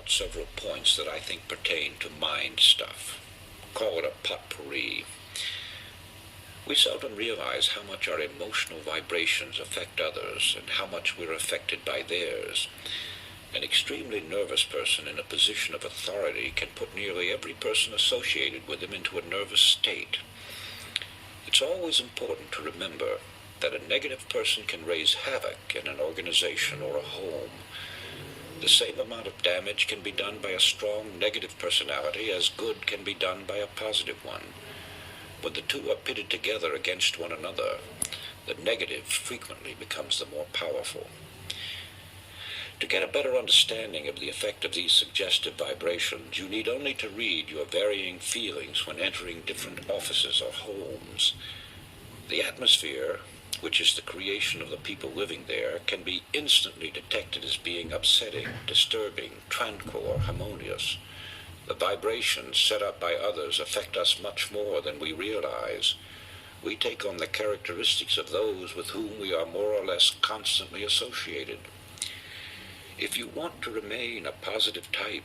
out several points that I think pertain to mind stuff. Call it a potpourri. We seldom realize how much our emotional vibrations affect others and how much we're affected by theirs. An extremely nervous person in a position of authority can put nearly every person associated with him into a nervous state. It's always important to remember that a negative person can raise havoc in an organization or a home. The same amount of damage can be done by a strong negative personality as good can be done by a positive one. When the two are pitted together against one another, the negative frequently becomes the more powerful. To get a better understanding of the effect of these suggestive vibrations, you need only to read your varying feelings when entering different offices or homes. The atmosphere, which is the creation of the people living there, can be instantly detected as being upsetting, disturbing, tranquil, or harmonious. The vibrations set up by others affect us much more than we realize. We take on the characteristics of those with whom we are more or less constantly associated. If you want to remain a positive type,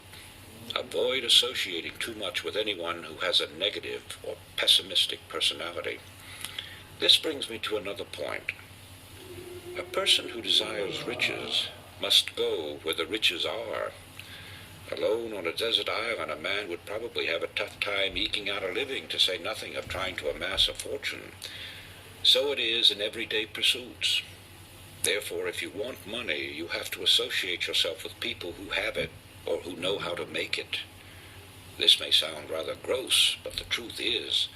avoid associating too much with anyone who has a negative or pessimistic personality. This brings me to another point. A person who desires riches must go where the riches are. Alone on a desert island, a man would probably have a tough time eking out a living, to say nothing of trying to amass a fortune. So it is in everyday pursuits. Therefore, if you want money, you have to associate yourself with people who have it or who know how to make it. This may sound rather gross, but the truth is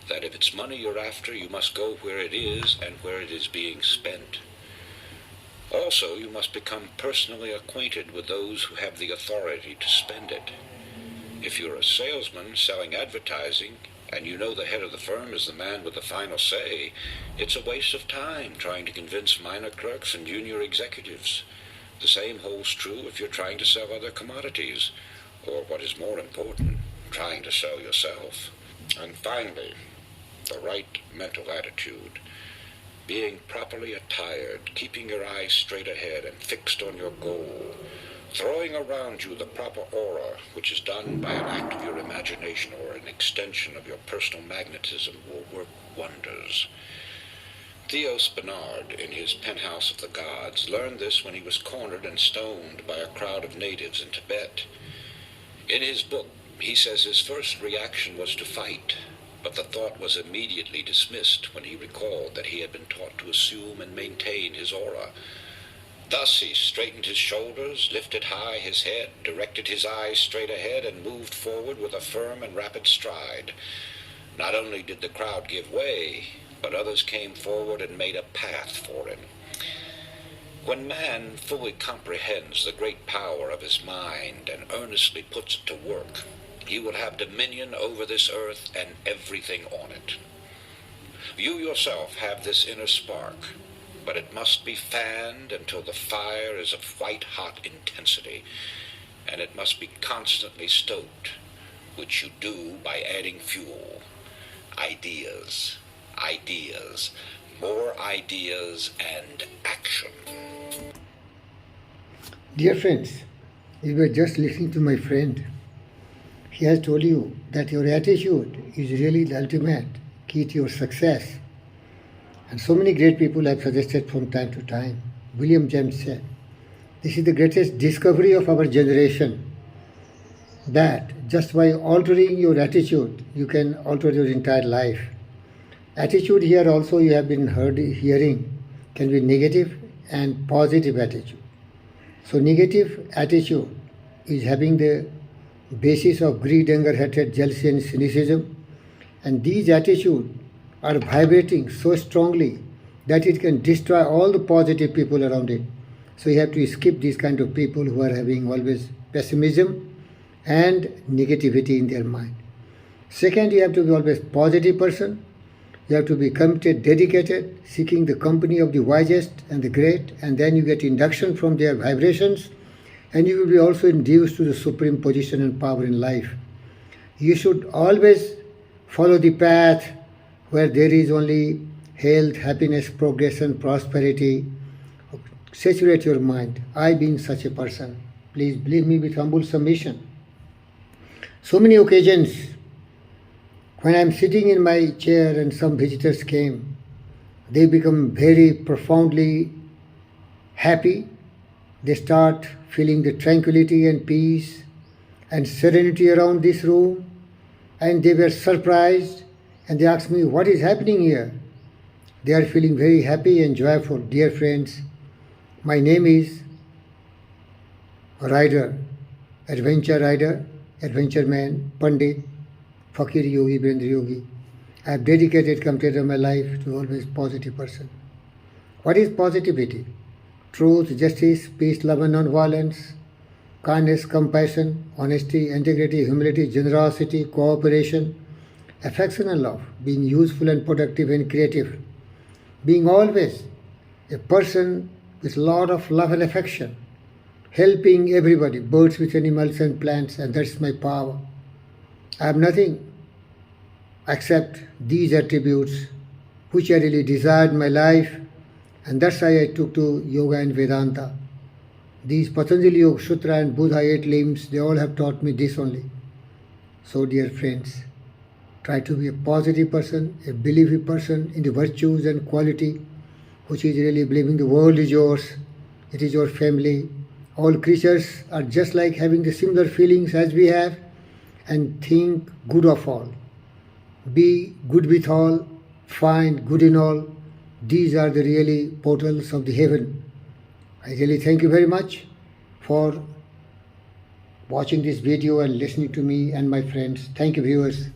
that if it's money you're after, you must go where it is and where it is being spent. Also, you must become personally acquainted with those who have the authority to spend it. If you're a salesman selling advertising, and you know the head of the firm is the man with the final say, it's a waste of time trying to convince minor clerks and junior executives. The same holds true if you're trying to sell other commodities, or what is more important, trying to sell yourself. And finally, the right mental attitude. Being properly attired, keeping your eyes straight ahead and fixed on your goal, throwing around you the proper aura, which is done by an act of your imagination or an extension of your personal magnetism, will work wonders. Theo Spinard, in his Penthouse of the Gods, learned this when he was cornered and stoned by a crowd of natives in Tibet. In his book, he says his first reaction was to fight, but the thought was immediately dismissed when he recalled that he had been taught to assume and maintain his aura. Thus he straightened his shoulders, lifted high his head, directed his eyes straight ahead, and moved forward with a firm and rapid stride. Not only did the crowd give way, but others came forward and made a path for him. When man fully comprehends the great power of his mind and earnestly puts it to work, he will have dominion over this earth and everything on it. You yourself have this inner spark, but it must be fanned until the fire is of white-hot intensity, and it must be constantly stoked, which you do by adding fuel. Ideas, ideas, more ideas, and action. Dear friends, you were just listening to my friend. He has told you that your attitude is really the ultimate key to your success. And so many great people have suggested from time to time. William James said, this is the greatest discovery of our generation, that just by altering your attitude, you can alter your entire life. Attitude here also you have been hearing can be negative and positive attitude. So negative attitude is having the basis of greed, anger, hatred, jealousy and cynicism, and these attitudes are vibrating so strongly that it can destroy all the positive people around it. So you have to skip these kind of people who are having always pessimism and negativity in their mind. Second, you have to be always positive person. You have to be committed, dedicated, seeking the company of the wisest and the great, and then you get induction from their vibrations, and you will be also induced to the supreme position and power in life. You should always follow the path where there is only health, happiness, progression, prosperity. Saturate your mind. I being such a person. Please believe me with humble submission. So many occasions when I am sitting in my chair and some visitors came, they become very profoundly happy. They start feeling the tranquility and peace and serenity around this room, and they were surprised and they asked me, what is happening here? They are feeling very happy and joyful. Dear friends, my name is Rider, Adventure Man, Pandit, Fakir Yogi, Brendra Yogi. I have dedicated complete of my life to always positive person. What is positivity? Truth, justice, peace, love and non-violence, kindness, compassion, honesty, integrity, humility, generosity, cooperation, affection and love, being useful and productive and creative, being always a person with a lot of love and affection, helping everybody, birds with animals and plants, and that's my power. I have nothing except these attributes which I really desired in my life, and that's why I took to yoga and Vedanta. These Patanjali Yoga Sutra and Buddha 8 limbs, they all have taught me this only. So dear friends, try to be a positive person, a believing person in the virtues and quality, which is really believing the world is yours, it is your family. All creatures are just like having the similar feelings as we have, and think good of all. Be good with all, find good in all. These are the really portals of the heaven. I really thank you very much for watching this video and listening to me and my friends. Thank you, viewers.